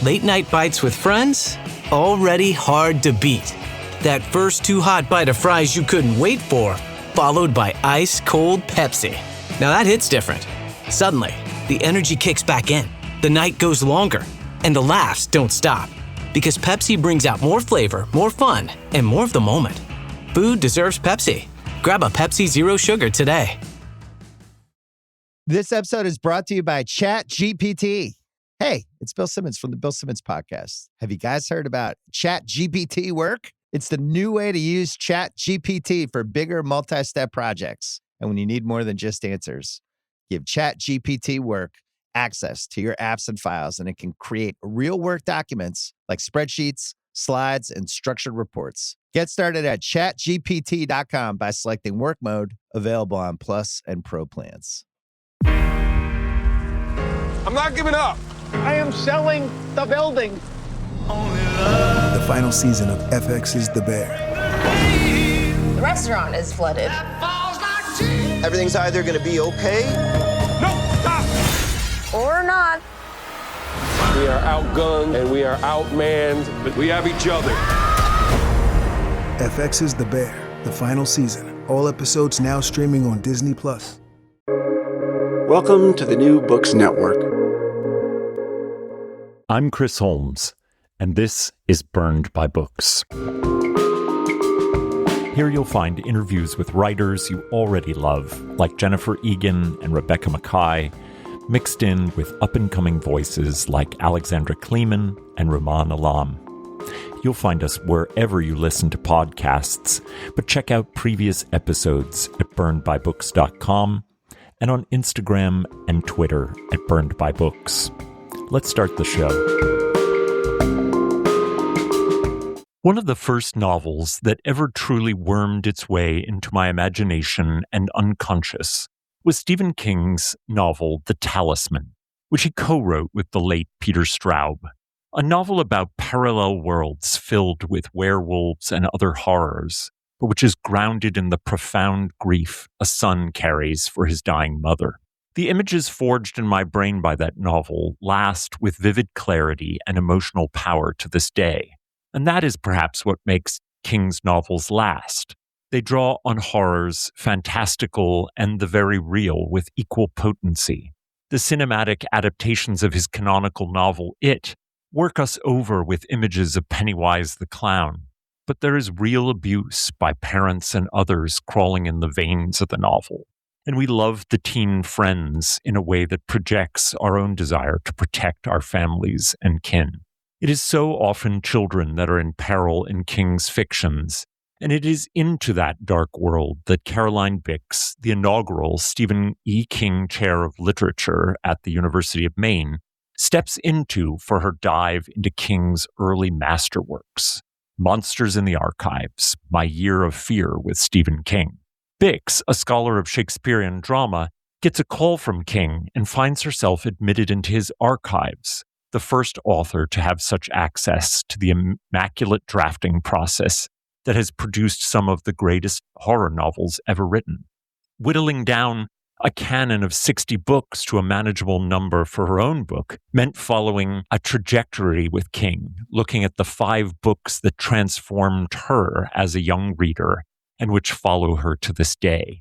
Late night bites with friends? Already hard to beat. That first too hot bite of fries you couldn't wait for, followed by ice cold Pepsi. Now that hits different. Suddenly, the energy kicks back in, the night goes longer, and the laughs don't stop. Because Pepsi brings out more flavor, more fun, and more of the moment. Food deserves Pepsi. Grab a Pepsi Zero Sugar today. This episode is brought to you by ChatGPT. Hey, it's Bill Simmons from the Bill Simmons Podcast. Have you guys heard about ChatGPT work? It's the new way to use ChatGPT for bigger multi-step projects. And when you need more than just answers, give ChatGPT work access to your apps and files, and it can create real work documents like spreadsheets, slides, and structured reports. Get started at chatgpt.com by selecting work mode, available on Plus and Pro plans. I'm not giving up. I am selling the building. The final season of FX's The Bear. The restaurant is flooded. Everything's either going to be okay. No, stop. Or not. We are outgunned and we are outmanned, but we have each other. FX's The Bear, the final season. All episodes now streaming on Disney+. Welcome to the New Books Network. I'm Chris Holmes, and this is Burned by Books. Here you'll find interviews with writers you already love, like Jennifer Egan and Rebecca Mackay, mixed in with up-and-coming voices like Alexandra Kleeman and Rumaan Alam. You'll find us wherever you listen to podcasts, but check out previous episodes at burnedbybooks.com and on Instagram and Twitter at burnedbybooks. Let's start the show. One of the first novels that ever truly wormed its way into my imagination and unconscious was Stephen King's novel The Talisman, which he co-wrote with the late Peter Straub, a novel about parallel worlds filled with werewolves and other horrors, but which is grounded in the profound grief a son carries for his dying mother. The images forged in my brain by that novel last with vivid clarity and emotional power to this day. And that is perhaps what makes King's novels last. They draw on horrors, fantastical and the very real, with equal potency. The cinematic adaptations of his canonical novel, It, work us over with images of Pennywise the Clown. But there is real abuse by parents and others crawling in the veins of the novel. And we love the teen friends in a way that projects our own desire to protect our families and kin. It is so often children that are in peril in King's fictions, and it is into that dark world that Caroline Bicks, the inaugural Stephen E. King Chair of Literature at the University of Maine, steps into for her dive into King's early masterworks. Monsters in the Archives, My Year of Fear with Stephen King. Bicks, a scholar of Shakespearean drama, gets a call from King and finds herself admitted into his archives, the first author to have such access to the immaculate drafting process that has produced some of the greatest horror novels ever written. Whittling down a canon of 60 books to a manageable number for her own book meant following a trajectory with King, looking at the 5 books that transformed her as a young reader and which follow her to this day: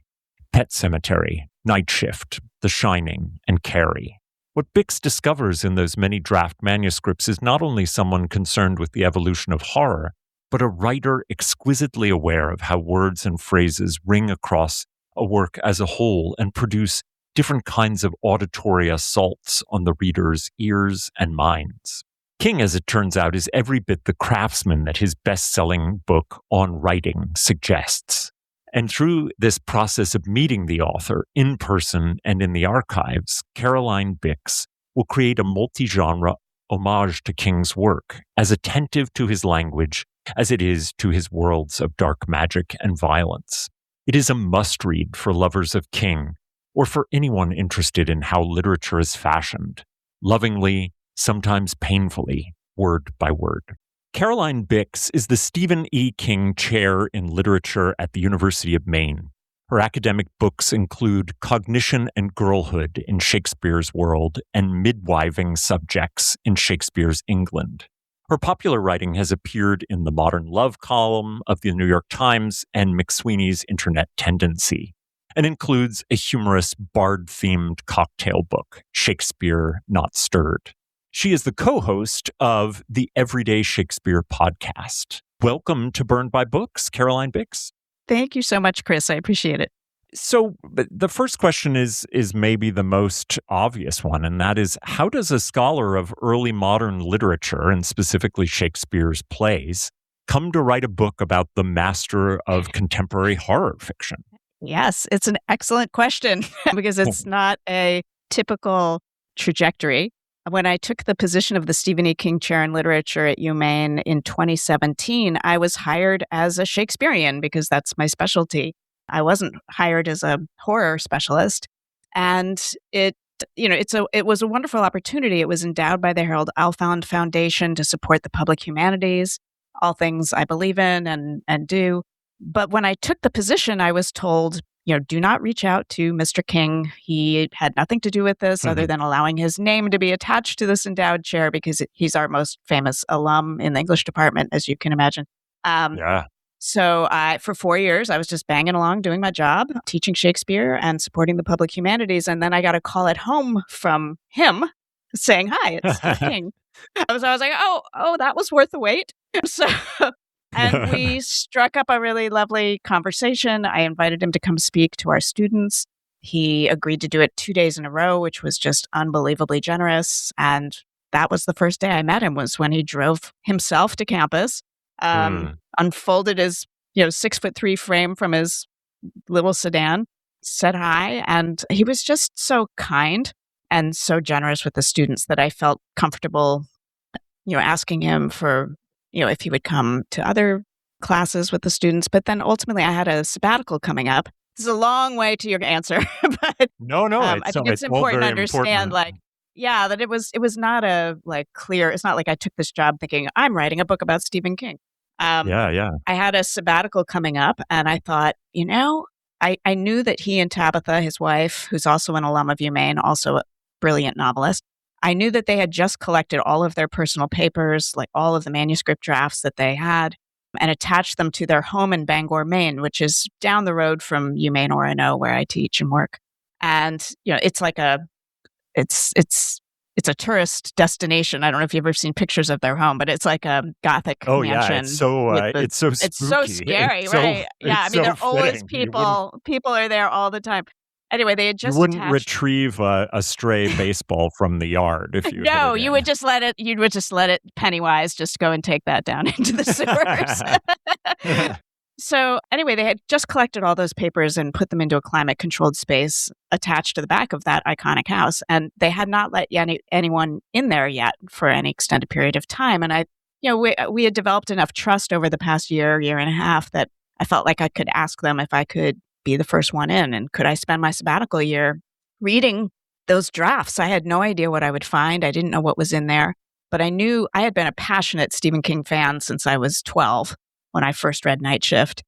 Pet Sematary, Night Shift, The Shining, and Carrie. What Bicks discovers in those many draft manuscripts is not only someone concerned with the evolution of horror, but a writer exquisitely aware of how words and phrases ring across a work as a whole and produce different kinds of auditory assaults on the reader's ears and minds. King, as it turns out, is every bit the craftsman that his best-selling book On Writing suggests. And through this process of meeting the author in person and in the archives, Caroline Bicks will create a multi-genre homage to King's work, as attentive to his language as it is to his worlds of dark magic and violence. It is a must-read for lovers of King, or for anyone interested in how literature is fashioned, lovingly, sometimes painfully, word by word. Caroline Bicks is the Stephen E. King Chair in Literature at the University of Maine. Her academic books include Cognition and Girlhood in Shakespeare's World and Midwiving Subjects in Shakespeare's England. Her popular writing has appeared in the Modern Love column of the New York Times and McSweeney's Internet Tendency, and includes a humorous bard-themed cocktail book, Shakespeare Not Stirred. She is the co-host of the Everyday Shakespeare podcast. Welcome to Burned by Books, Caroline Bicks. Thank you so much, Chris. I appreciate it. So the first question is maybe the most obvious one, and that is, how does a scholar of early modern literature, and specifically Shakespeare's plays, come to write a book about the master of contemporary horror fiction? Yes, it's an excellent question because it's not a typical trajectory. When I took the position of the Stephen E. King Chair in Literature at UMaine in 2017, I was hired as a Shakespearean because that's my specialty. I wasn't hired as a horror specialist. And it was a wonderful opportunity. It was endowed by the Harold Alfond Foundation to support the public humanities, all things I believe in and do. But when I took the position, I was told, do not reach out to Mr. King. He had nothing to do with this other than allowing his name to be attached to this endowed chair because he's our most famous alum in the English department, as you can imagine. So for 4 years, I was just banging along, doing my job, teaching Shakespeare and supporting the public humanities. And then I got a call at home from him saying, "Hi, it's Steve King." I was like, oh, that was worth the wait. So... And we struck up a really lovely conversation. I invited him to come speak to our students. He agreed to do it 2 days in a row, which was just unbelievably generous. And that was the first day I met him, was when he drove himself to campus, unfolded his 6'3" frame from his little sedan, said hi. And he was just so kind and so generous with the students that I felt comfortable, asking him for if he would come to other classes with the students. But then ultimately I had a sabbatical coming up. This is a long way to your answer, but no, I think it's important to understand, that it was not a clear, it's not like I took this job thinking I'm writing a book about Stephen King. I had a sabbatical coming up and I thought, I knew that he and Tabitha, his wife, who's also an alum of UMaine, also a brilliant novelist, I knew that they had just collected all of their personal papers, like all of the manuscript drafts that they had, and attached them to their home in Bangor, Maine, which is down the road from UMaine Orono, where I teach and work. And it's like it's a tourist destination. I don't know if you've ever seen pictures of their home, but it's like a Gothic mansion. Yeah, it's so spooky. It's so scary, right? Yeah, they're always people. People are there all the time. Anyway, they had just You wouldn't retrieve a stray baseball from the yard if you. No, you would just let it. You would just let it Pennywise just go and take that down into the sewers. So anyway, they had just collected all those papers and put them into a climate-controlled space attached to the back of that iconic house, and they had not let anyone in there yet for any extended period of time. And we had developed enough trust over the past year and a half that I felt like I could ask them if I could be the first one in, and could I spend my sabbatical year reading those drafts? I had no idea what I would find. I didn't know what was in there, but I knew I had been a passionate Stephen King fan since I was 12 when I first read Night Shift.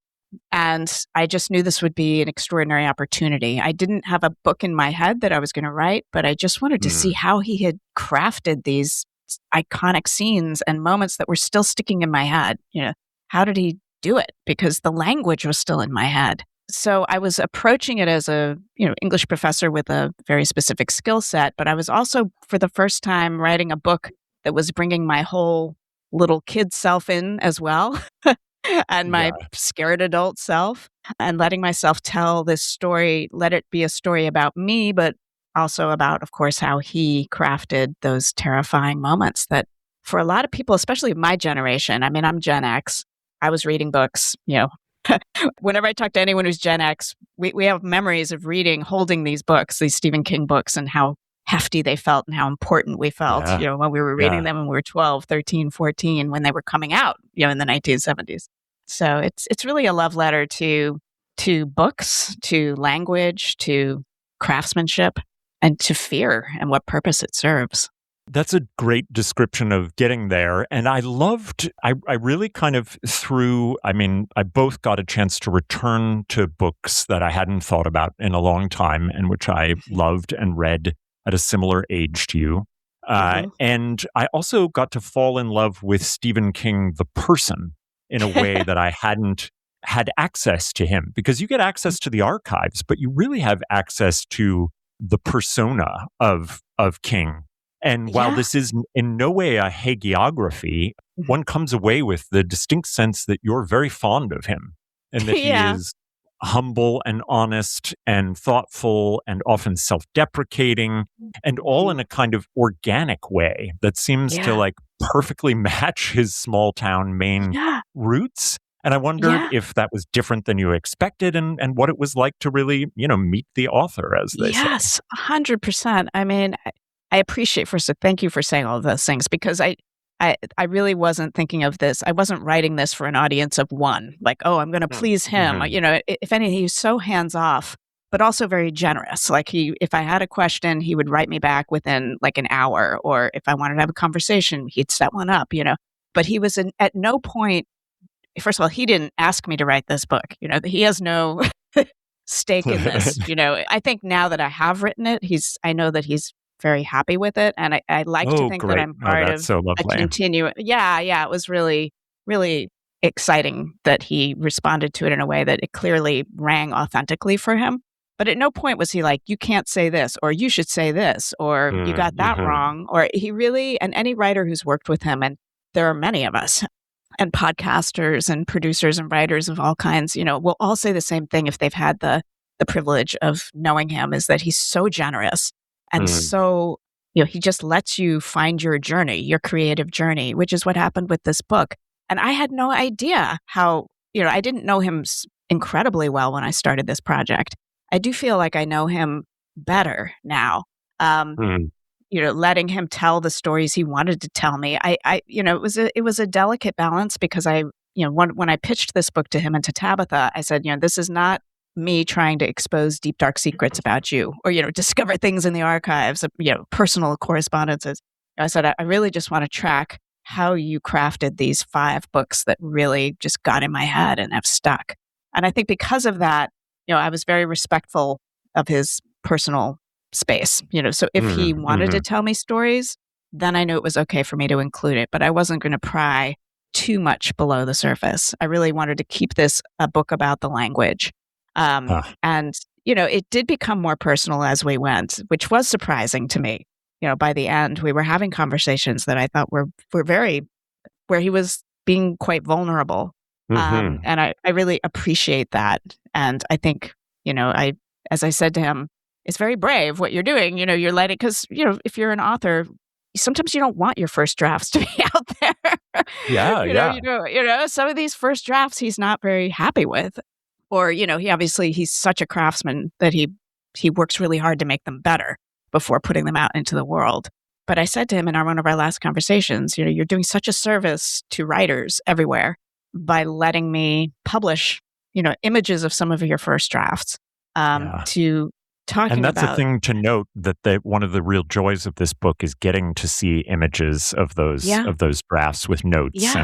And I just knew this would be an extraordinary opportunity. I didn't have a book in my head that I was going to write, but I just wanted to see how he had crafted these iconic scenes and moments that were still sticking in my head. How did he do it? Because the language was still in my head. So I was approaching it as a, English professor with a very specific skill set, but I was also, for the first time, writing a book that was bringing my whole little kid self in as well, and my scared adult self, and letting myself tell this story, let it be a story about me, but also about, of course, how he crafted those terrifying moments that for a lot of people, especially my generation, I mean, I'm Gen X, I was reading books, whenever I talk to anyone who's Gen X, we have memories of holding these books, these Stephen King books, and how hefty they felt and how important we felt, when we were reading them when we were 12, 13, 14, when they were coming out, in the 1970s. So it's really a love letter to books, to language, to craftsmanship, and to fear and what purpose it serves. That's a great description of getting there. And I really kind of I both got a chance to return to books that I hadn't thought about in a long time and which I loved and read at a similar age to you. And I also got to fall in love with Stephen King, the person, in a way that I hadn't had access to him, because you get access to the archives, but you really have access to the persona of King. And while this is in no way a hagiography, one comes away with the distinct sense that you're very fond of him and that he is humble and honest and thoughtful and often self-deprecating and all in a kind of organic way that seems to like perfectly match his small town Maine roots. And I wondered if that was different than you expected and what it was like to really, meet the author, as they say. Yes, 100%. I mean, I appreciate thank you for saying all of those things, because I really wasn't thinking of this. I wasn't writing this for an audience of one, like, oh, I'm going to please him. If anything, he was so hands off, but also very generous. Like if I had a question, he would write me back within like an hour, or if I wanted to have a conversation, he'd set one up, but he was at no point. First of all, he didn't ask me to write this book. He has no stake in this. I think now that I have written it, I know that he's very happy with it. And I like to think that I'm part of a continuum. Yeah. It was really, really exciting that he responded to it in a way that it clearly rang authentically for him. But at no point was he like, you can't say this, or you should say this, or you got that wrong. Or he really, and any writer who's worked with him, and there are many of us, and podcasters and producers and writers of all kinds, will all say the same thing if they've had the privilege of knowing him, is that he's so generous and so, he just lets you find your journey, your creative journey, which is what happened with this book. And I had no idea how, I didn't know him incredibly well when I started this project. I do feel like I know him better now. Letting him tell the stories he wanted to tell me. It was a delicate balance, because when I pitched this book to him and to Tabitha, I said, this is not me trying to expose deep, dark secrets about you, or, discover things in the archives, personal correspondences. I said, I really just want to track how you crafted these 5 books that really just got in my head and have stuck. And I think because of that, I was very respectful of his personal space, so if he wanted to tell me stories, then I knew it was okay for me to include it, but I wasn't going to pry too much below the surface. I really wanted to keep this a book about the language. And, it did become more personal as we went, which was surprising to me. By the end, we were having conversations that I thought were where he was being quite vulnerable. And I really appreciate that. And I think, as I said to him, it's very brave what you're doing. You're letting, because, if you're an author, sometimes you don't want your first drafts to be out there. Some of these first drafts he's not very happy with. Or, he's such a craftsman that he works really hard to make them better before putting them out into the world. But I said to him in one of our last conversations, you're doing such a service to writers everywhere by letting me publish, images of some of your first drafts to talking about. And that's a thing to note, that one of the real joys of this book is getting to see images of those drafts with notes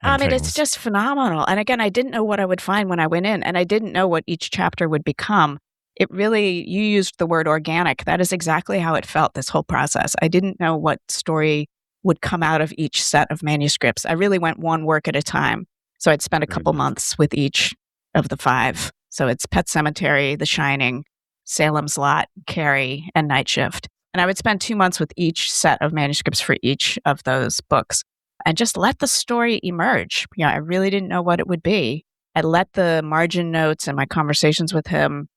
and it's just phenomenal. And again, I didn't know what I would find when I went in, and I didn't know what each chapter would become. It really, you used the word organic. That is exactly how it felt, this whole process. I didn't know what story would come out of each set of manuscripts. I really went one work at a time. So I'd spend a couple months with each of the 5. So it's Pet Sematary, The Shining, Salem's Lot, Carrie, and Night Shift. And I would spend 2 months with each set of manuscripts for each of those books and just let the story emerge. I really didn't know what it would be. I let the margin notes and my conversations with him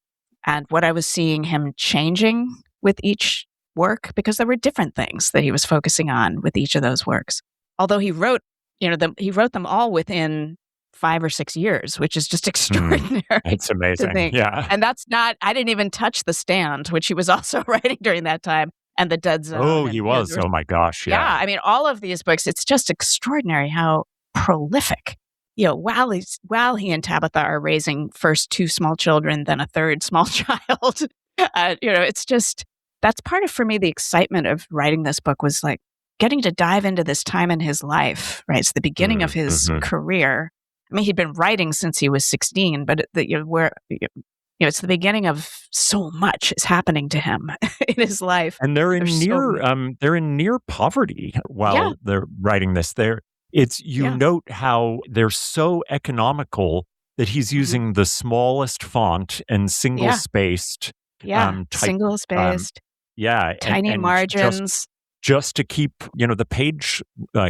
and what I was seeing him changing with each work, because there were different things that he was focusing on with each of those works. Although he wrote, he wrote them all within 5 or 6 years, which is just extraordinary. It's amazing. Yeah. And that's not, I didn't even touch The Stand, which he was also writing during that time, and The Dead Zone. Oh, he was. Oh my gosh. Yeah. I mean, all of these books, it's just extraordinary how prolific, while he and Tabitha are raising first 2 small children, then a 3rd small child, it's just, that's part of, for me, the excitement of writing this book was like getting to dive into this time in his life, right? It's the beginning of his career. I mean, he'd been writing since he was 16, but it's the beginning of so much is happening to him in his life. And they're in near poverty while they're writing this. Note how they're so economical that he's using the smallest font and single spaced. Single spaced. Tiny margins. Just to keep, the page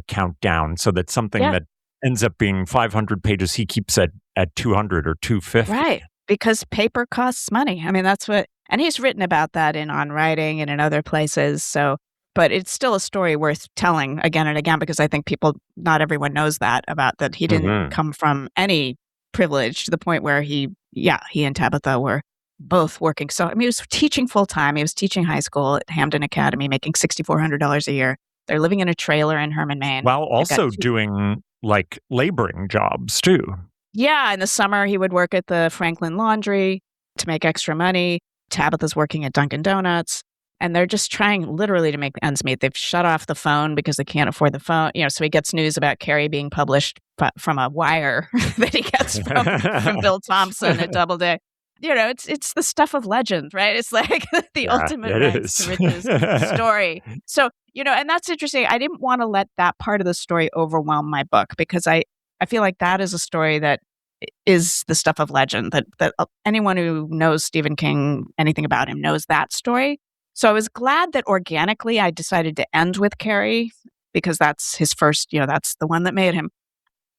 count down so that something that ends up being 500 pages, he keeps at 200 or 250. Right. Because paper costs money. I mean, that's what, and he's written about that in On Writing and in other places. So, but it's still a story worth telling again and again, because I think not everyone knows that he didn't come from any privilege to the point where he and Tabitha were both working. So, I mean, he was teaching full time. He was teaching high school at Hampden Academy, making $6,400 a year. They're living in a trailer in Herman, Maine. While also doing like laboring jobs too. Yeah, in the summer, he would work at the Franklin Laundry to make extra money. Tabitha's working at Dunkin' Donuts, and they're just trying literally to make ends meet. They've shut off the phone because they can't afford the phone. So he gets news about Carrie being published from a wire that he gets from Bill Thompson at Doubleday. It's the stuff of legend, right? It's like the ultimate rags to riches story. So, and that's interesting. I didn't want to let that part of the story overwhelm my book, because I feel like that is a story that is the stuff of legend, that anyone who knows Stephen King, anything about him, knows that story. So I was glad that organically I decided to end with Carrie, because that's his first, that's the one that made him.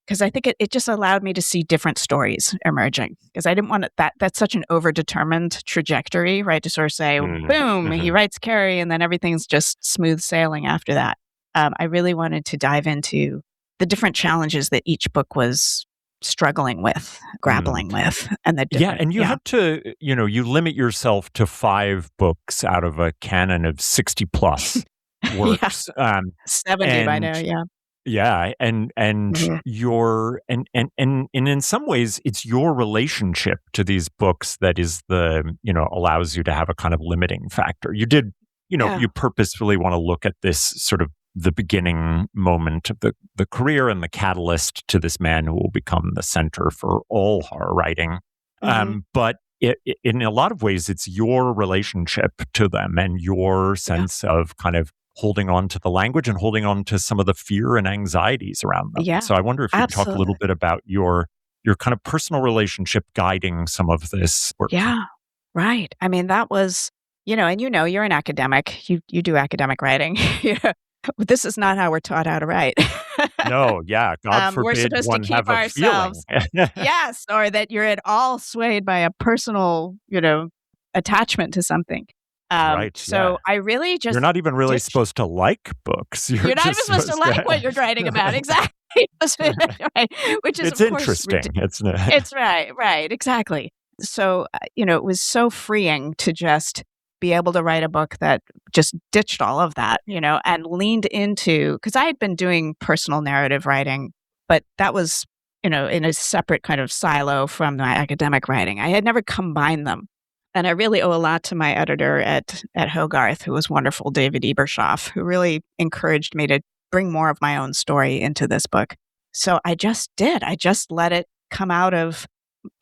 Because I think it just allowed me to see different stories emerging. Because I didn't want that's such an overdetermined trajectory, right? To sort of say, boom, he writes Carrie, and then everything's just smooth sailing after that. I really wanted to dive into the different challenges that each book was struggling with, grappling with. And you had to, you limit yourself to 5 books out of a canon of 60 plus works. 70 by now, yeah. Yeah, and your and in some ways it's your relationship to these books that is allows you to have a kind of limiting factor. You did, you purposefully want to look at this sort of the beginning moment of the career and the catalyst to this man who will become the center for all horror writing. But in a lot of ways, it's your relationship to them and your sense of kind of holding on to the language and holding on to some of the fear and anxieties around them. Yeah, so I wonder if you could talk a little bit about your kind of personal relationship guiding some of this work. Yeah, right. I mean, that was, and you're an academic. You do academic writing. This is not how we're taught how to write. No, yeah. God forbid we're supposed one to keep have ourselves. Yes, or that you're at all swayed by a personal, attachment to something. Right. So I really just... You're not even really supposed to like books. You're not even supposed to like what you're writing about. Exactly. Right. Which is, it's of course, interesting. It's right. Exactly. So, it was so freeing to just be able to write a book that just ditched all of that, and leaned into, because I had been doing personal narrative writing, but that was, in a separate kind of silo from my academic writing. I had never combined them. And I really owe a lot to my editor at Hogarth, who was wonderful, David Ebershoff, who really encouraged me to bring more of my own story into this book. So I just did. I just let it come out of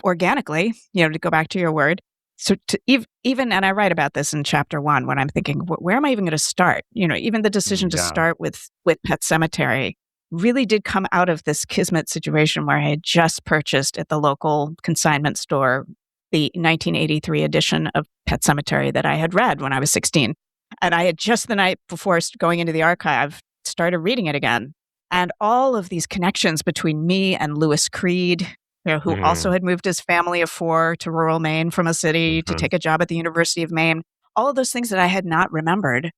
organically, to go back to your word. So to even, and I write about this in chapter 1, when I'm thinking, where am I even going to start? Even the decision to start with Pet Sematary really did come out of this kismet situation where I had just purchased at the local consignment store the 1983 edition of Pet Sematary that I had read when I was 16. And I had just the night before going into the archive started reading it again. And all of these connections between me and Lewis Creed, who also had moved his family of 4 to rural Maine from a city to take a job at the University of Maine, all of those things that I had not remembered,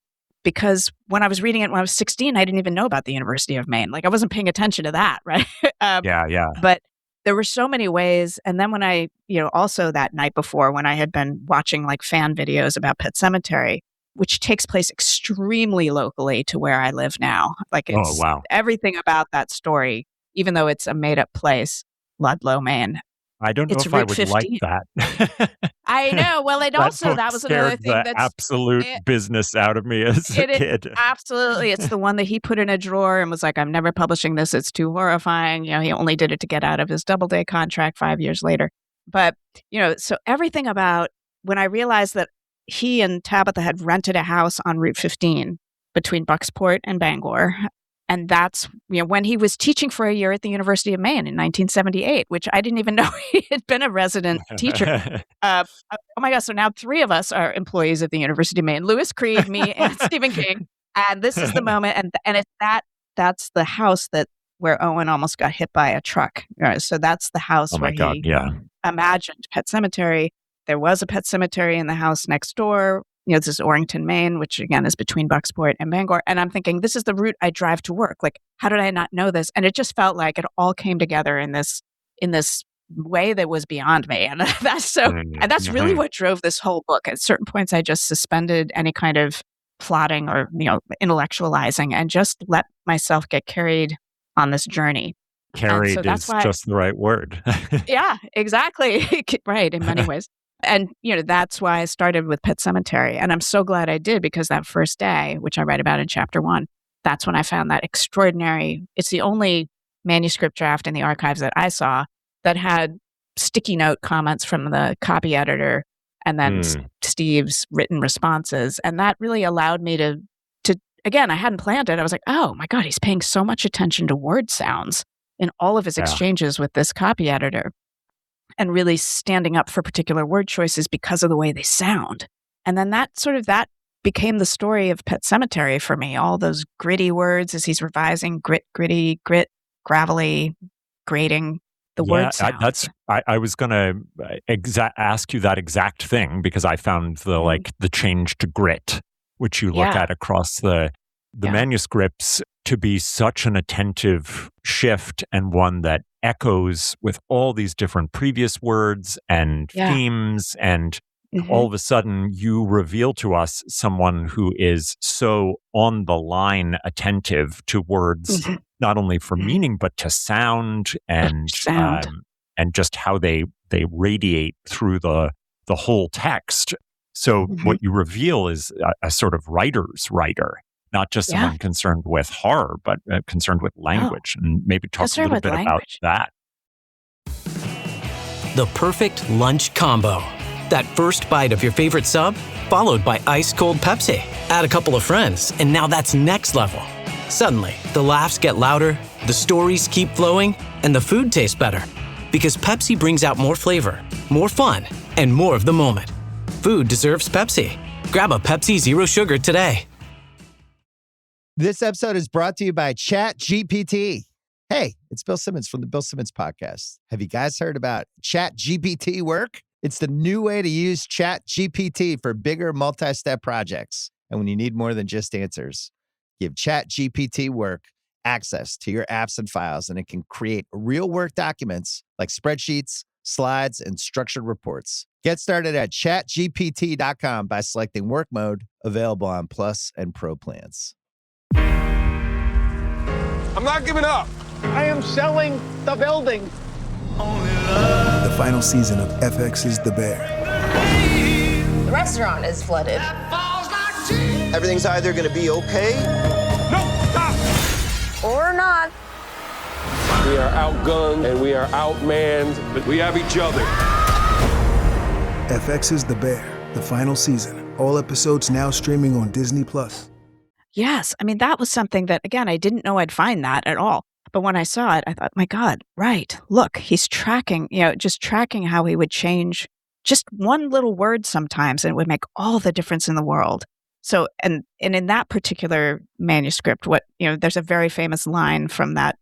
because when I was reading it when I was 16, I didn't even know about the University of Maine. Like, I wasn't paying attention to that, right? Yeah. But there were so many ways. And then when I, also that night before, when I had been watching like fan videos about Pet Sematary, which takes place extremely locally to where I live now. Like, it's everything about that story, even though it's a made up place, Ludlow, Maine. I don't know if I would 15. Like that. I know. Well, it also, book that was another scared thing the that's absolute business out of me as a kid. Absolutely. It's the one that he put in a drawer and was like, I'm never publishing this. It's too horrifying. He only did it to get out of his Doubleday contract 5 years later. But, so everything about when I realized that he and Tabitha had rented a house on Route 15 between Bucksport and Bangor. And that's, when he was teaching for a year at the University of Maine in 1978, which I didn't even know he had been a resident teacher. Oh my gosh. So now 3 of us are employees of the University of Maine, Lewis Creed, me, and Stephen King. And this is the moment. And it's that's the house where Owen almost got hit by a truck. So that's the house where he imagined Pet Sematary. There was a pet cemetery in the house next door. This is Orrington, Maine, which again is between Bucksport and Bangor. And I'm thinking, this is the route I drive to work. Like, how did I not know this? And it just felt like it all came together in this way that was beyond me. And that's really what drove this whole book. At certain points, I just suspended any kind of plotting or, intellectualizing and just let myself get carried on this journey. Carried is just the right word. Yeah, exactly. Right, in many ways. And, that's why I started with Pet Sematary. And I'm so glad I did, because that first day, which I write about in chapter 1, that's when I found that extraordinary, it's the only manuscript draft in the archives that I saw that had sticky note comments from the copy editor and then Steve's written responses. And that really allowed me to, again, I hadn't planned it. I was like, oh my God, he's paying so much attention to word sounds in all of his exchanges with this copy editor, and really standing up for particular word choices because of the way they sound. And then that became the story of Pet Sematary for me. All those gritty words as he's revising, grit, gritty, grit, gravelly, grating, the word sounds. I was going to ask you that exact thing, because I found the change to grit, which you look at across the manuscripts, to be such an attentive shift, and one that echoes with all these different previous words and themes. And all of a sudden you reveal to us someone who is so on the line attentive to words, not only for meaning, but to sound and just how they radiate through the whole text. So what you reveal is a sort of writer's writer. Not just someone concerned with horror, but concerned with language. And maybe talk a little bit about that. The perfect lunch combo. That first bite of your favorite sub, followed by ice-cold Pepsi. Add a couple of friends, and now that's next level. Suddenly, the laughs get louder, the stories keep flowing, and the food tastes better. Because Pepsi brings out more flavor, more fun, and more of the moment. Food deserves Pepsi. Grab a Pepsi Zero Sugar today. This episode is brought to you by ChatGPT. Hey, it's Bill Simmons from the Bill Simmons Podcast. Have you guys heard about ChatGPT work? It's the new way to use ChatGPT for bigger multi-step projects. And when you need more than just answers, give ChatGPT work access to your apps and files, and it can create real work documents like spreadsheets, slides, and structured reports. Get started at chatgpt.com by selecting work mode, available on Plus and Pro plans. I'm not giving up. I am selling the building. The final season of FX's The Bear. The restaurant is flooded. Everything's either going to be okay. No, stop. Or not. We are outgunned and we are outmanned, but we have each other. FX's The Bear, the final season. All episodes now streaming on Disney+. Yes. I mean, that was something that, again, I didn't know I'd find that at all. But when I saw it, I thought, my God, right. Look, he's tracking, just tracking how he would change just one little word sometimes, and it would make all the difference in the world. So, and in that particular manuscript, there's a very famous line from that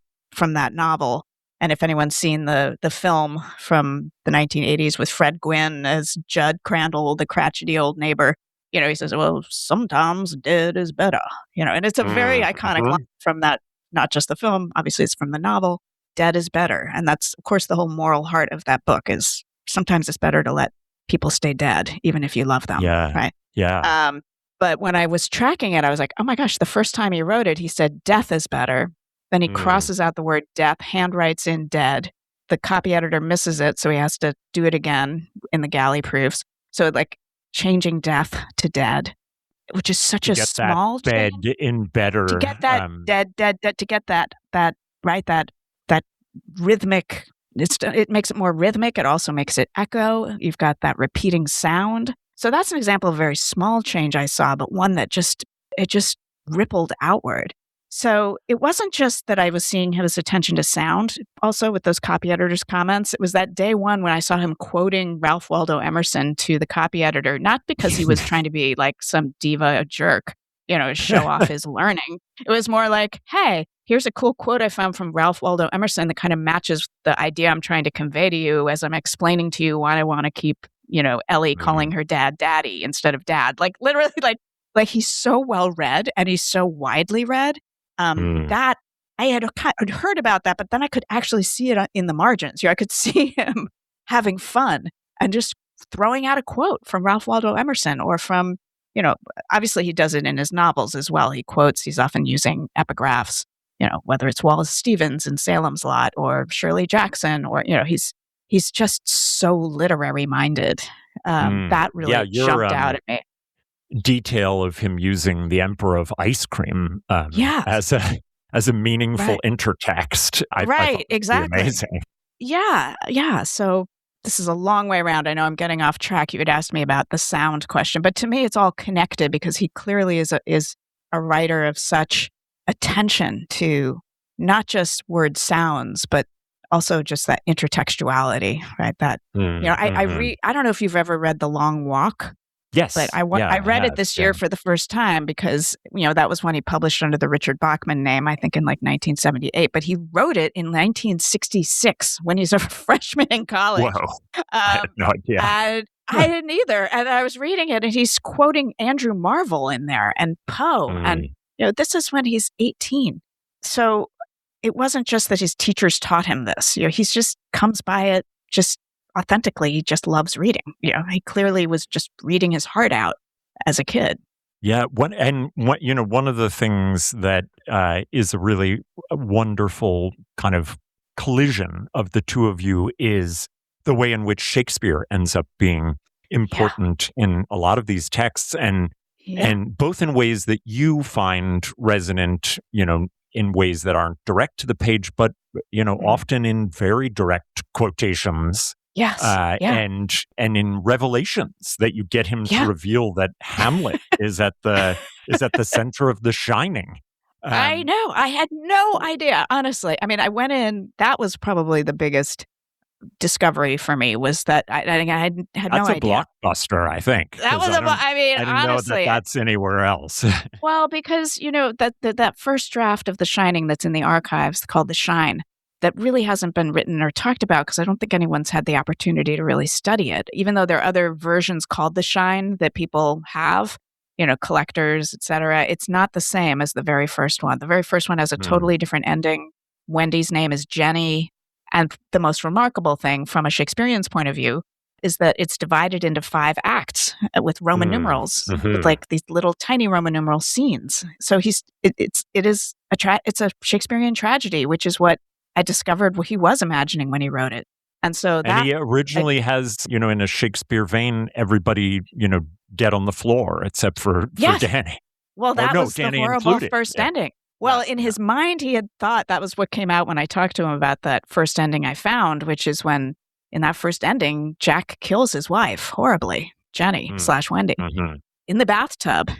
novel. And if anyone's seen the film from the 1980s with Fred Gwynne as Judd Crandall, the crotchety old neighbor, he says, well, sometimes dead is better, and it's a very iconic line from that, not just the film, obviously it's from the novel, dead is better. And that's, of course, the whole moral heart of that book is sometimes it's better to let people stay dead, even if you love them. Yeah. Right. Yeah. But when I was tracking it, I was like, oh my gosh, the first time he wrote it, he said, death is better. Then he crosses out the word death, handwrites in dead. The copy editor misses it, so he has to do it again in the galley proofs. So like changing death to dead, which is such a small bed change. in better. To get that dead, to get that rhythmic, it makes it more rhythmic. It also makes it echo. You've got that repeating sound. So that's an example of a very small change I saw, but one that just rippled outward. So it wasn't just that I was seeing his attention to sound, also with those copy editor's comments. It was that day one when I saw him quoting Ralph Waldo Emerson to the copy editor, not because he was trying to be like some diva jerk, show off his learning. It was more like, hey, here's a cool quote I found from Ralph Waldo Emerson that kind of matches the idea I'm trying to convey to you as I'm explaining to you why I want to keep, Ellie calling her dad daddy instead of dad. Like literally like he's so well read and he's so widely read. That I had heard about that, but then I could actually see it in the margins. I could see him having fun and just throwing out a quote from Ralph Waldo Emerson or from, obviously he does it in his novels as well. He quotes, he's often using epigraphs, whether it's Wallace Stevens in *Salem's Lot* or Shirley Jackson, or, he's just so literary minded. That really jumped out at me. Detail of him using the Emperor of Ice Cream as a meaningful intertext. I thought exactly. Amazing. Yeah. So this is a long way around. I know I'm getting off track. You had asked me about the sound question, but to me, it's all connected because he clearly is a writer of such attention to not just word sounds, but also just that intertextuality, right? That I don't know if you've ever read The Long Walk. Yes. But I read it this year for the first time because, that was when he published under the Richard Bachman name, I think in like 1978. But he wrote it in 1966 when he's a freshman in college. Whoa. I had no idea. And I didn't either. And I was reading it and he's quoting Andrew Marvell in there and Poe. And, this is when he's 18. So it wasn't just that his teachers taught him this. He's just comes by it just authentically. He just loves reading. He clearly was just reading his heart out as a kid. Yeah. One of the things that is a really wonderful kind of collision of the two of you is the way in which Shakespeare ends up being important in a lot of these texts, and both in ways that you find resonant, in ways that aren't direct to the page, but, often in very direct quotations. Yes. And in revelations that you get him to reveal that Hamlet is at the center of The Shining. I know. I had no idea, honestly. I mean, I went in. That was probably the biggest discovery for me. Was that I had no idea. That's a blockbuster, I think. That was I didn't honestly know that's anywhere else. Well, because that first draft of The Shining that's in the archives called The Shine, that really hasn't been written or talked about because I don't think anyone's had the opportunity to really study it, even though there are other versions called The Shine that people have, collectors, etc. It's not the same as the very first one. The very first one has a totally different ending. Wendy's name is Jenny. And the most remarkable thing from a Shakespearean's point of view is that it's divided into 5 acts with Roman numerals, with like these little tiny Roman numeral scenes. So it's a Shakespearean tragedy, which is what I discovered what he was imagining when he wrote it. And so he originally has, in a Shakespeare vein, everybody, dead on the floor except for Danny. Well, that was Danny the horrible included. first ending. Well, in his mind, he had thought that was what came out when I talked to him about that first ending I found, which is when in that first ending, Jack kills his wife horribly, Jenny / Wendy, in the bathtub,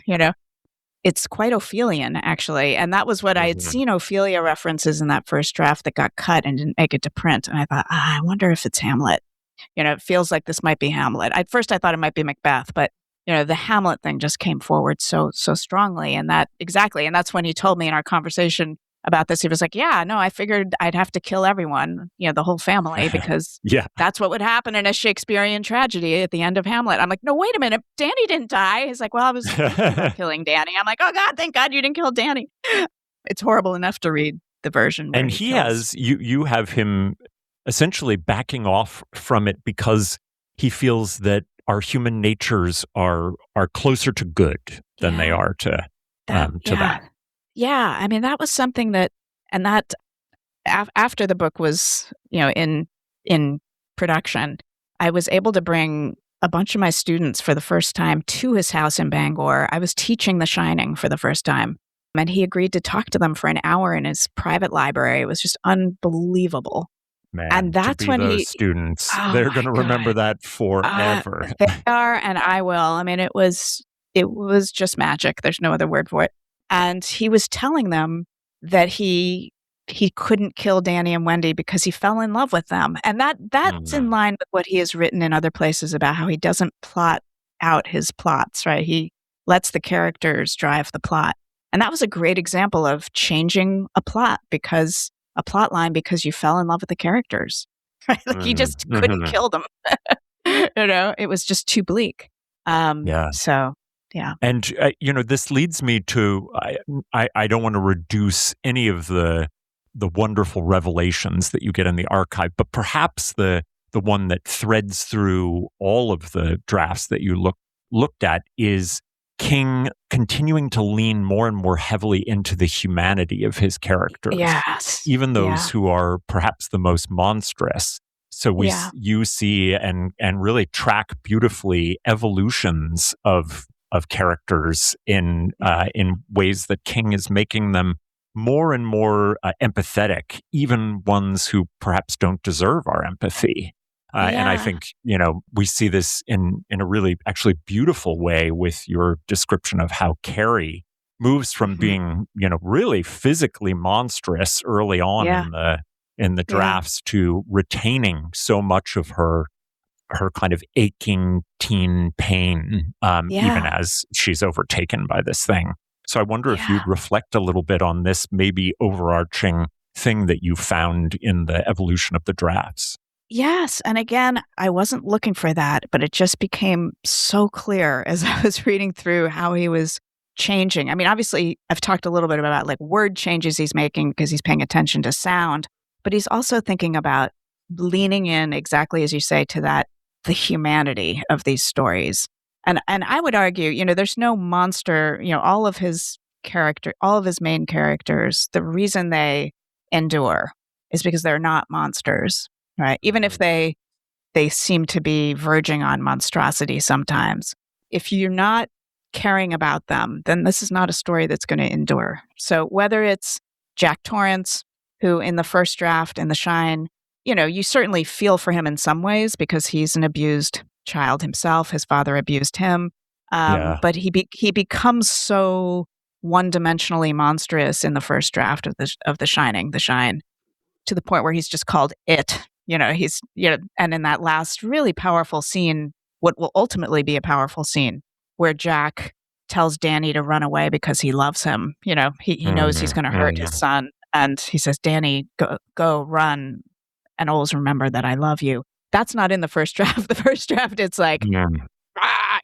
It's quite Ophelian, actually. And that was what I had seen Ophelia references in that first draft that got cut and didn't make it to print. And I thought, I wonder if it's Hamlet. It feels like this might be Hamlet. At first, I thought it might be Macbeth, but, the Hamlet thing just came forward so strongly. And that's when he told me in our conversation about this. He was like, I figured I'd have to kill everyone, the whole family, because that's what would happen in a Shakespearean tragedy at the end of Hamlet. I'm like, no, wait a minute. Danny didn't die. He's like, well, I was thinking about killing Danny. I'm like, oh God, thank God you didn't kill Danny. It's horrible enough to read the version. And he has, you have him essentially backing off from it because he feels that our human natures are closer to good than they are to that. Yeah, I mean, that was something that after the book was, in production, I was able to bring a bunch of my students for the first time to his house in Bangor. I was teaching The Shining for the first time, and he agreed to talk to them for an hour in his private library. It was just unbelievable. Man, and that's to be when those students, they're going to remember that forever. They are, and I will. I mean, it was just magic. There's no other word for it. And he was telling them that he couldn't kill Danny and Wendy because he fell in love with them. And that's in line with what he has written in other places about how he doesn't plot out his plots, right? He lets the characters drive the plot. And that was a great example of changing a plot line because you fell in love with the characters. Right? Like you just couldn't kill them. It was just too bleak. So, yeah. And, this leads me to, I don't want to reduce any of the wonderful revelations that you get in the archive, but perhaps the one that threads through all of the drafts that you looked at is King continuing to lean more and more heavily into the humanity of his characters. Yes. Even those who are perhaps the most monstrous. So you see and really track beautifully evolutions of characters in ways that King is making them more and more empathetic, even ones who perhaps don't deserve our empathy. And I think, we see this in a really actually beautiful way with your description of how Carrie moves from being, really physically monstrous early on in the drafts to retaining so much of her kind of aching teen pain, even as she's overtaken by this thing. So I wonder if you'd reflect a little bit on this maybe overarching thing that you found in the evolution of the drafts. Yes. And again, I wasn't looking for that, but it just became so clear as I was reading through how he was changing. I mean, obviously, I've talked a little bit about like word changes he's making because he's paying attention to sound, but he's also thinking about leaning in exactly as you say to that, the humanity of these stories. And I would argue, there's no monster, all of his main characters, the reason they endure is because they're not monsters. Right. Even if they seem to be verging on monstrosity sometimes, if you're not caring about them, then this is not a story that's going to endure. So whether it's Jack Torrance, who in the first draft in The Shine, you certainly feel for him in some ways because he's an abused child himself. His father abused him. But he becomes so one-dimensionally monstrous in the first draft of The Shine, to the point where he's just called It. And in that last really powerful scene, what will ultimately be a powerful scene, where Jack tells Danny to run away because he loves him. He knows he's going to hurt his son. And he says, Danny, go run, and always remember that I love you. That's not in the first draft. The first draft, it's like,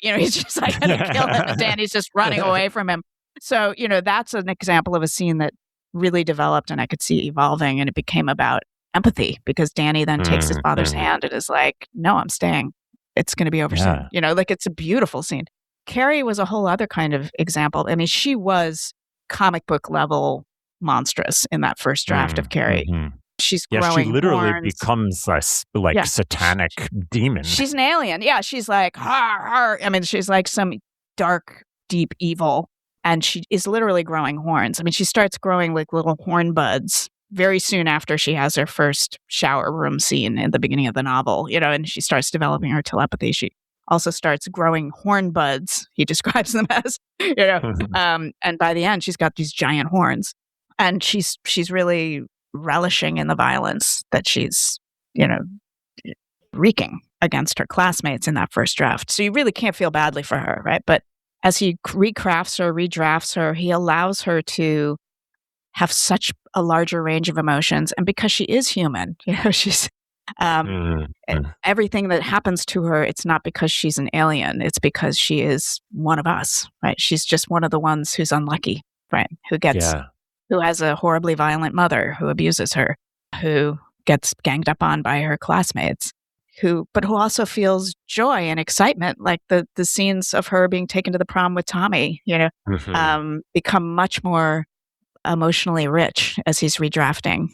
he's just like going to kill him. And Danny's just running away from him. So, that's an example of a scene that really developed and I could see evolving, and it became about empathy because Danny then takes his father's hand and is like, no, I'm staying. It's going to be over soon. It's a beautiful scene. Carrie was a whole other kind of example. I mean, she was comic book level monstrous in that first draft of Carrie. She's growing she literally horns. becomes a satanic demon. She's an alien. Yeah, she's like, har, har. I mean, she's like some dark, deep evil. And she is literally growing horns. I mean, she starts growing like little horn buds very soon after she has her first shower room scene in the beginning of the novel, and she starts developing her telepathy. She also starts growing horn buds, he describes them as, and by the end, she's got these giant horns. And she's really relishing in the violence that she's, wreaking against her classmates in that first draft. So you really can't feel badly for her, right? But as he redrafts her, he allows her to have such a larger range of emotions. And because she is human, she's everything that happens to her, it's not because she's an alien. It's because she is one of us, right? She's just one of the ones who's unlucky, right? Who has a horribly violent mother who abuses her, who gets ganged up on by her classmates, but who also feels joy and excitement, like the scenes of her being taken to the prom with Tommy, become much more emotionally rich as he's redrafting,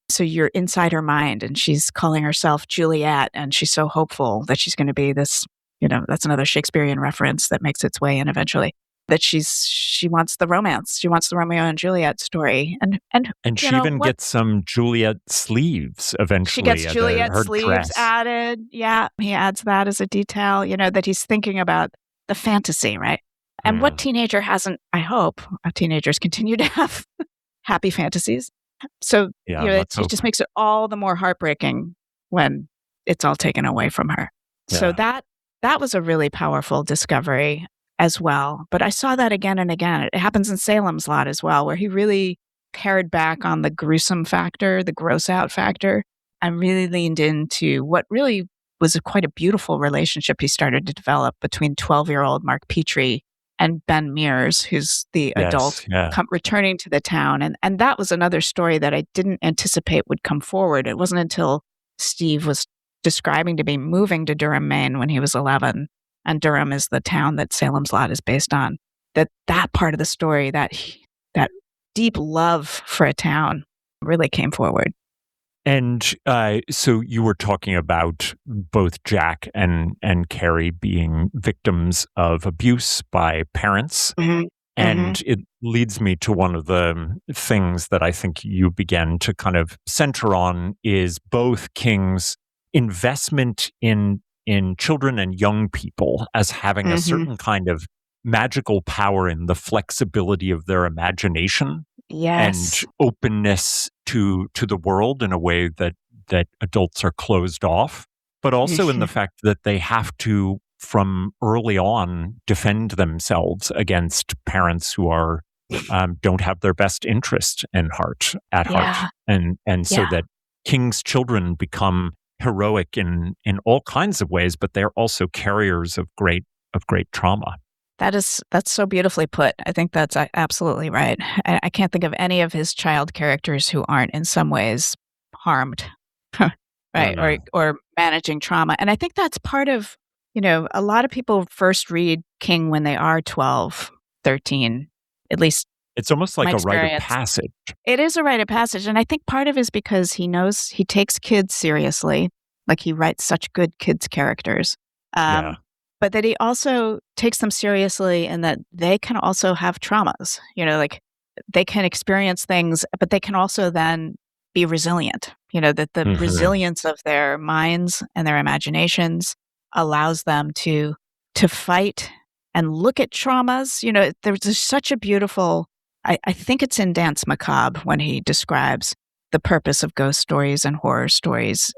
So you're inside her mind, and she's calling herself Juliet, and she's so hopeful that she's going to be this, That's another Shakespearean reference that makes its way in eventually. That she wants the romance. She wants the Romeo and Juliet story. And she even gets some Juliet sleeves eventually. She gets Juliet her sleeves dress. added. Yeah, he adds that as a detail, that he's thinking about the fantasy, right? And what teenager hasn't, I hope, teenagers continue to have happy fantasies. So, it just makes it all the more heartbreaking when it's all taken away from her. Yeah. So that was a really powerful discovery as well. But I saw that again and again. It happens in ’Salem's Lot as well, where he really pared back on the gruesome factor, the gross out factor, and really leaned into what really was quite a beautiful relationship he started to develop between 12-year-old Mark Petrie and Ben Mears, who's the adult returning to the town. And that was another story that I didn't anticipate would come forward. It wasn't until Steve was describing to me moving to Durham, Maine when he was 11, and Durham is the town that ’Salem's Lot is based on, that part of the story, that deep love for a town really came forward. And so you were talking about both Jack and Carrie being victims of abuse by parents. Mm-hmm. And it leads me to one of the things that I think you began to kind of center on is both King's investment in children and young people as having a certain kind of magical power in the flexibility of their imagination. Yes. And openness to the world in a way that adults are closed off, but also in the fact that they have to, from early on, defend themselves against parents who are don't have their best interest at heart, and so that King's children become heroic in all kinds of ways, but they're also carriers of great trauma. That's so beautifully put. I think that's absolutely right. I can't think of any of his child characters who aren't in some ways harmed, right? Or managing trauma. And I think that's part of, a lot of people first read King when they are 12, 13, at least. It's almost like a rite of passage. It is a rite of passage. And I think part of it is because he knows he takes kids seriously. Like he writes such good kids characters. But that he also takes them seriously and that they can also have traumas, like they can experience things, but they can also then be resilient, that the resilience of their minds and their imaginations allows them to fight and look at traumas. There's such a beautiful, I think it's in Dance Macabre when he describes the purpose of ghost stories and horror stories.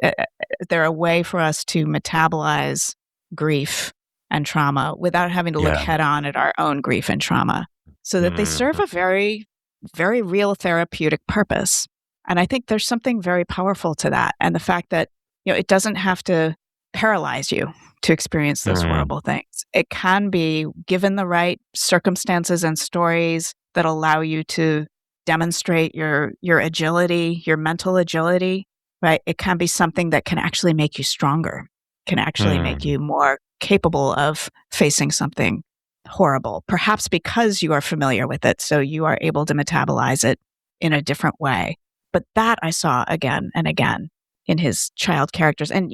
They're a way for us to metabolize grief and trauma without having to look head on at our own grief and trauma, so that they serve a very, very real therapeutic purpose. And I think there's something very powerful to that. And the fact that, it doesn't have to paralyze you to experience those horrible things. It can be, given the right circumstances and stories that allow you to demonstrate your agility, your mental agility, right? It can be something that can actually make you stronger, can actually make you more capable of facing something horrible, perhaps because you are familiar with it, so you are able to metabolize it in a different way. But that I saw again and again in his child characters. And,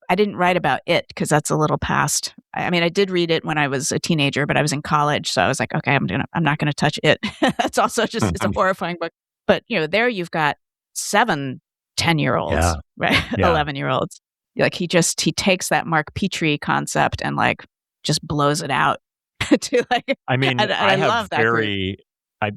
I didn't write about it because that's a little past. I mean, I did read it when I was a teenager, but I was in college, so I was like, okay, I'm not going to touch it. That's also just, it's a horrifying book. But, there you've got 7 10-year-olds, right? 11-year-olds. Like he takes that Mark Petrie concept and just blows it out to I mean, I love that.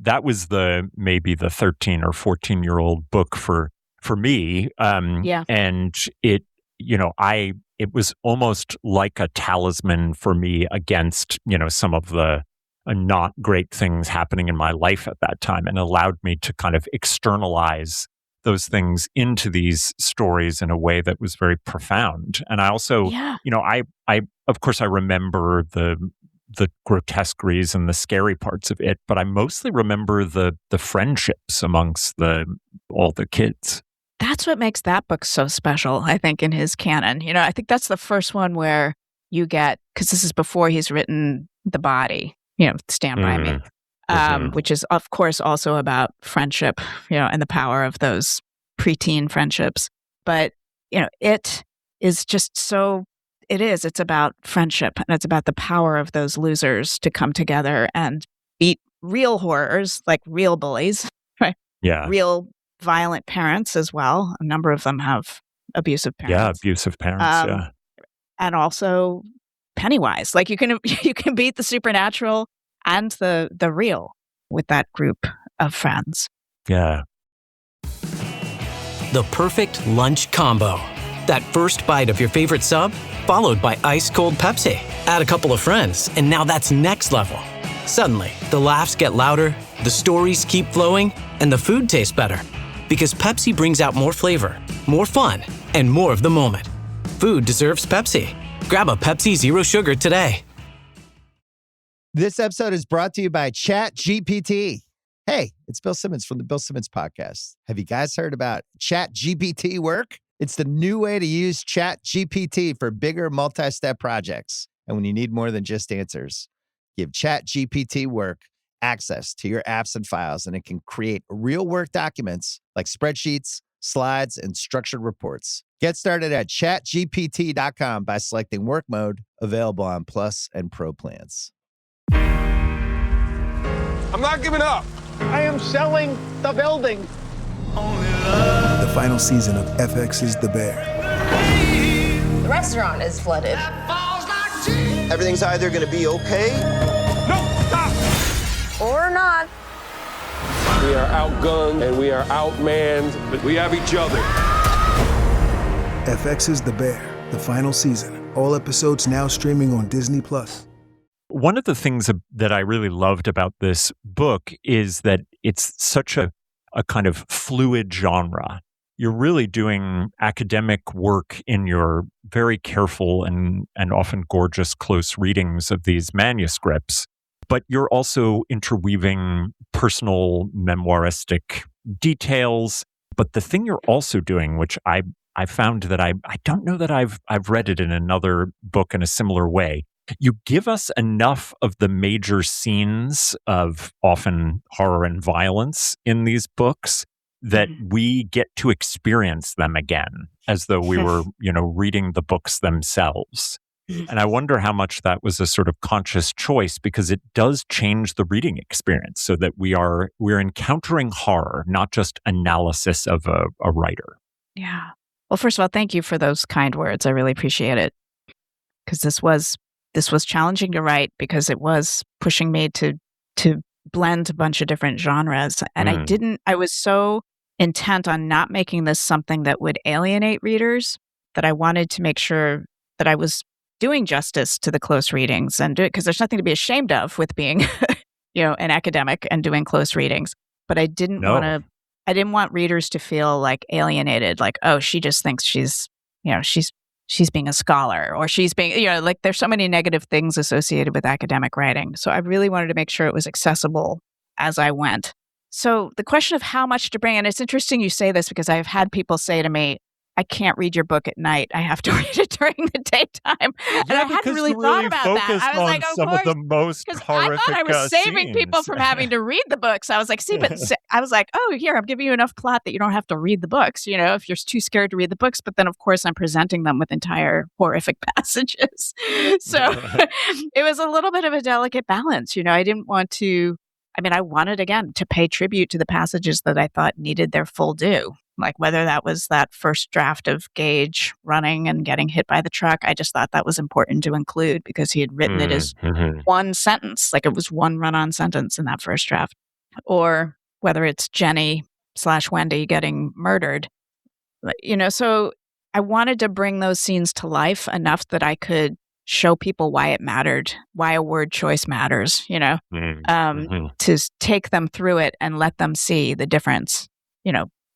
That was maybe the 13 or 14-year-old book for me. And it, it was almost like a talisman for me against, some of the not great things happening in my life at that time, and allowed me to kind of externalize those things into these stories in a way that was very profound. And I also, I of course I remember the grotesqueries and the scary parts of it, but I mostly remember the friendships amongst all the kids. That's what makes that book so special, I think, in his canon. I think that's the first one where you get, because this is before he's written The Body, Stand By Me. Which is, of course, also about friendship, and the power of those preteen friendships. But, it is just so it is. It's about friendship, and it's about the power of those losers to come together and beat real horrors, like real bullies, right? Yeah. Real violent parents as well. A number of them have abusive parents. Yeah, abusive parents, yeah. And also Pennywise. Like you can beat the supernatural and the real with that group of friends. Yeah. The perfect lunch combo. That first bite of your favorite sub, followed by ice-cold Pepsi. Add a couple of friends, and now that's next level. Suddenly, the laughs get louder, the stories keep flowing, and the food tastes better. Because Pepsi brings out more flavor, more fun, and more of the moment. Food deserves Pepsi. Grab a Pepsi Zero Sugar today. This episode is brought to you by ChatGPT. Hey, it's Bill Simmons from the Bill Simmons Podcast. Have you guys heard about ChatGPT work? It's the new way to use ChatGPT for bigger multi-step projects. And when you need more than just answers, give ChatGPT work access to your apps and files, and it can create real work documents like spreadsheets, slides, and structured reports. Get started at chatgpt.com by selecting work mode, available on Plus and Pro plans. I'm not giving up. I am selling the building. The final season of FX's The Bear. The restaurant is flooded. Everything's either going to be okay. No, stop. Or not. We are outgunned and we are outmanned, but we have each other. FX's The Bear, the final season. All episodes now streaming on Disney+. One of the things that I really loved about this book is that it's such a kind of fluid genre. You're really doing academic work in your very careful and often gorgeous close readings of these manuscripts, but you're also interweaving personal memoiristic details. But the thing you're also doing, which I found that I don't know that I've read it in another book in a similar way, you give us enough of the major scenes of often horror and violence in these books that we get to experience them again as though we were, reading the books themselves. And I wonder how much that was a sort of conscious choice, because it does change the reading experience so that we're encountering horror, not just analysis of a writer. Yeah. Well, first of all, thank you for those kind words. I really appreciate it. Because this was challenging to write, because it was pushing me to blend a bunch of different genres. And I was so intent on not making this something that would alienate readers that I wanted to make sure that I was doing justice to the close readings and do it, because there's nothing to be ashamed of with being, an academic and doing close readings. But I didn't want readers to feel like alienated, like, oh, she just thinks she's being a scholar, or she's being, like there's so many negative things associated with academic writing. So I really wanted to make sure it was accessible as I went. So the question of how much to bring, and it's interesting you say this, because I've had people say to me, I can't read your book at night. I have to read it during the daytime. And I hadn't really thought about that. I was like, of some course, of the most horrific I thought I was saving scenes. people from having to read the books. I was like, I was like, oh, here, I'm giving you enough plot that you don't have to read the books, if you're too scared to read the books. But then, of course, I'm presenting them with entire horrific passages. So it was a little bit of a delicate balance. I didn't want to, I wanted, again, to pay tribute to the passages that I thought needed their full due. Like whether that was that first draft of Gage running and getting hit by the truck, I just thought that was important to include, because he had written it as one sentence, like it was one run-on sentence in that first draft. Or whether it's Jenny/Wendy getting murdered. So I wanted to bring those scenes to life enough that I could show people why it mattered, why a word choice matters, to take them through it and let them see the difference,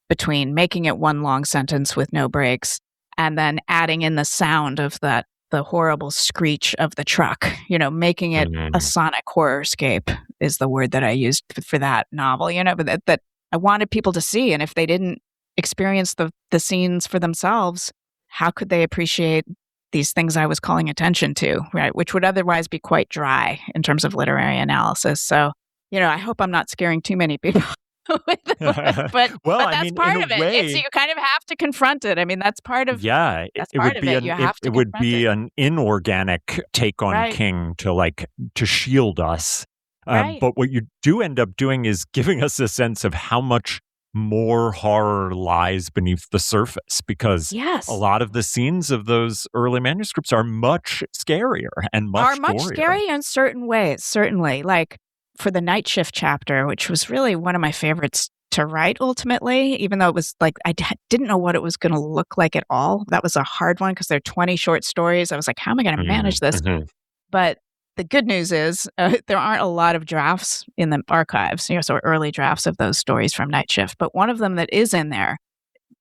between making it one long sentence with no breaks and then adding in the sound of the horrible screech of the truck, making it a sonic horrorscape is the word that I used for that novel, but that I wanted people to see. And if they didn't experience the scenes for themselves, how could they appreciate these things I was calling attention to, right? Which would otherwise be quite dry in terms of literary analysis. So, I hope I'm not scaring too many people. but Well, I that's mean, part in of a it. And so way, you kind of have to confront it. I mean, that's part of yeah, that's it part would of be it. You have to it would confront be it. an inorganic take on Right. King to shield us. Right. But what you do end up doing is giving us a sense of how much more horror lies beneath the surface, because Yes. a lot of the scenes of those early manuscripts are much scarier and Are much much gorier. scarier in certain ways, certainly. Like for the night shift chapter, which was really one of my favorites to write ultimately, even though it was like I didn't know what it was going to look like at all. That was a hard one because there are 20 short stories. I was like, how am I going to manage this? Mhm. But the good news is there aren't a lot of drafts in the archives, so early drafts of those stories from Night Shift. But one of them that is in there,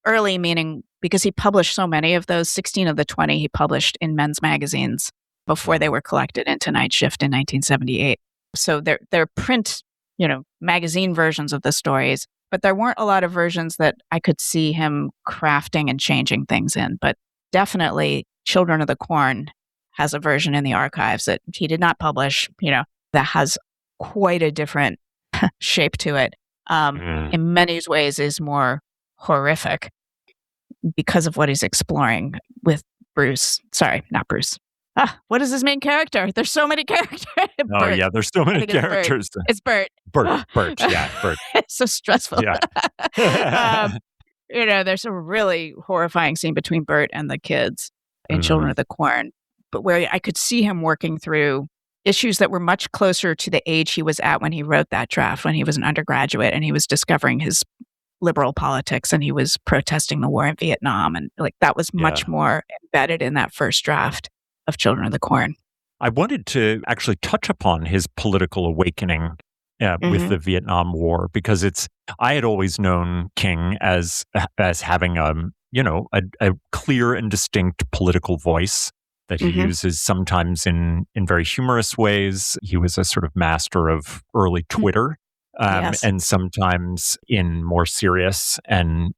early meaning because he published so many of those, 16 of the 20 he published in men's magazines before they were collected into Night Shift in 1978. So they're print, magazine versions of the stories, but there weren't a lot of versions that I could see him crafting and changing things in. But definitely Children of the Corn has a version in the archives that he did not publish, that has quite a different shape to it. In many ways is more horrific because of what he's exploring with Bruce. Sorry, not Bruce. What is his main character? There's so many characters. Oh, yeah, there's so many characters. It's Bert. Bert, yeah, Bert. It's so stressful. Yeah. There's a really horrifying scene between Bert and the kids in Children of the Corn, but where I could see him working through issues that were much closer to the age he was at when he wrote that draft, when he was an undergraduate and he was discovering his liberal politics and he was protesting the war in Vietnam. And that was much more embedded in that first draft of Children of the Corn. I wanted to actually touch upon his political awakening with the Vietnam War, because I had always known King as having a clear and distinct political voice that he uses sometimes in very humorous ways. He was a sort of master of early Twitter, and sometimes in more serious and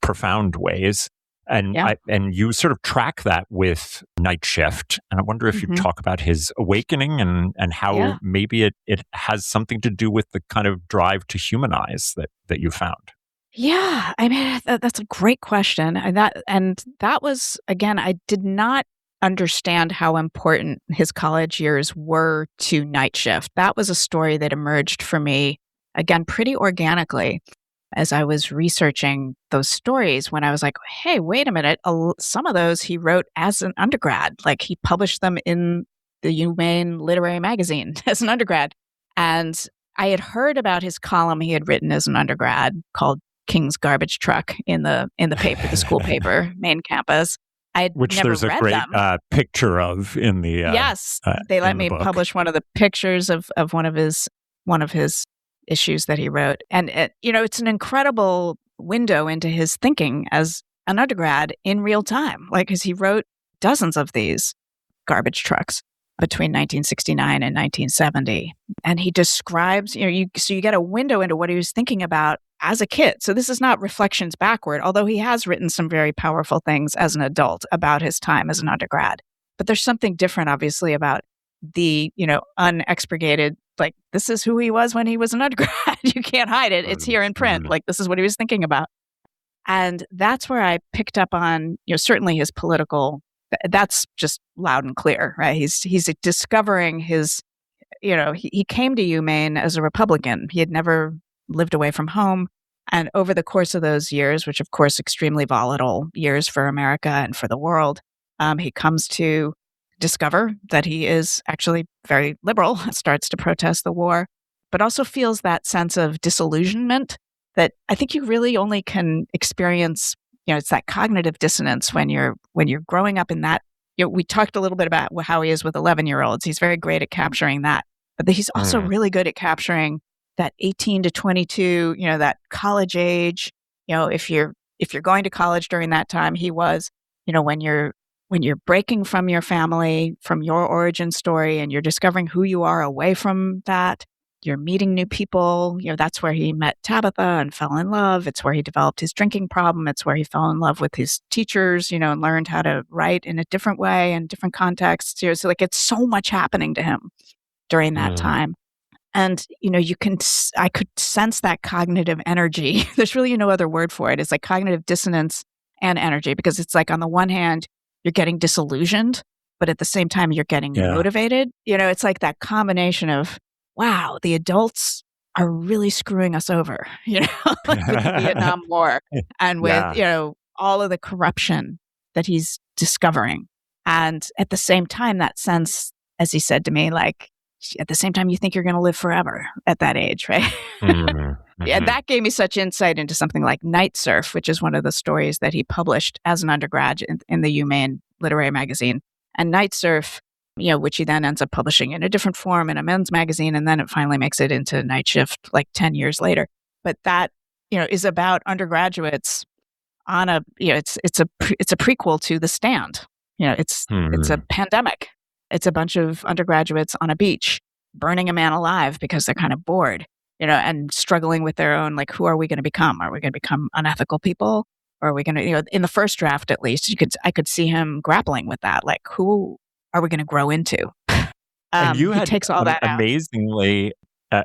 profound ways. And and you sort of track that with Night Shift. And I wonder if you talk about his awakening and how maybe it has something to do with the kind of drive to humanize that you found. Yeah, I mean, that's a great question. And that was, again, I did not understand how important his college years were to Night Shift. That was a story that emerged for me, again, pretty organically as I was researching those stories, when I was like, hey, wait a minute, some of those he wrote as an undergrad. Like he published them in the UMaine literary magazine as an undergrad. And I had heard about his column he had written as an undergrad called King's Garbage Truck in the paper, the school paper, Maine campus. Which never there's a read great them. picture of in the yes, they let me publish one of the pictures of one of his issues that he wrote, and it's an incredible window into his thinking as an undergrad in real time. Like, because he wrote dozens of these garbage trucks between 1969 and 1970, and he describes, so you get a window into what he was thinking about as a kid. So this is not reflections backward, although he has written some very powerful things as an adult about his time as an undergrad. But there's something different, obviously, about the, unexpurgated, like, this is who he was when he was an undergrad. You can't hide it. It's here in print. Like, this is what he was thinking about. And that's where I picked up on, certainly his political, that's just loud and clear, right? He's discovering his, he came to UMaine as a Republican. He had never lived away from home. And over the course of those years, which of course extremely volatile years for America and for the world, he comes to discover that he is actually very liberal, starts to protest the war, but also feels that sense of disillusionment that I think you really only can experience. It's that cognitive dissonance when you're growing up in that. We talked a little bit about how he is with 11-year-olds. He's very great at capturing that, but he's also really good at capturing that 18 to 22, that college age. If you're going to college during that time, he was, when you're breaking from your family, from your origin story, and you're discovering who you are away from that, you're meeting new people. That's where he met Tabitha and fell in love. It's where he developed his drinking problem. It's where he fell in love with his teachers, and learned how to write in a different way and different contexts. So it's so much happening to him during that time. And, I could sense that cognitive energy. There's really no other word for it. It's like cognitive dissonance and energy, because it's like on the one hand, you're getting disillusioned, but at the same time, you're getting motivated. It's like that combination of, wow, the adults are really screwing us over, like with the Vietnam War and with, all of the corruption that he's discovering. And at the same time, that sense, as he said to me, like, at the same time, you think you're going to live forever at that age, right? Yeah, that gave me such insight into something like Night Surf, which is one of the stories that he published as an undergrad in the UMaine literary magazine. And Night Surf, which he then ends up publishing in a different form in a men's magazine, and then it finally makes it into Night Shift like 10 years later. But that, is about undergraduates on a, it's a prequel to The Stand. It's a pandemic. It's a bunch of undergraduates on a beach burning a man alive because they're kind of bored, and struggling with their own, like, who are we going to become? Are we going to become unethical people? Or are we going to, in the first draft, at least, I could see him grappling with that. Like, who are we going to grow into? And you had takes all that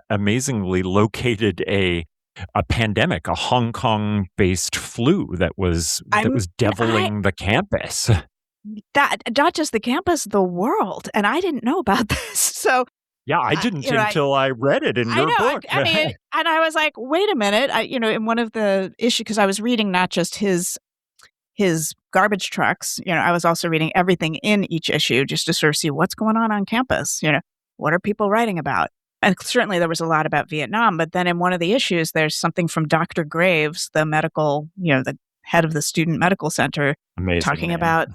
amazingly located a pandemic, a Hong Kong-based flu that was deviling the campus. That not just the campus, the world. And I didn't know about this. So yeah, I didn't until I read it in your book. I mean, and I was like, wait a minute. In one of the issues, because I was reading not just his garbage trucks, I was also reading everything in each issue just to sort of see what's going on campus. What are people writing about? And certainly there was a lot about Vietnam. But then in one of the issues, there's something from Dr. Graves, the medical, the head of the Student Medical Center, talking about.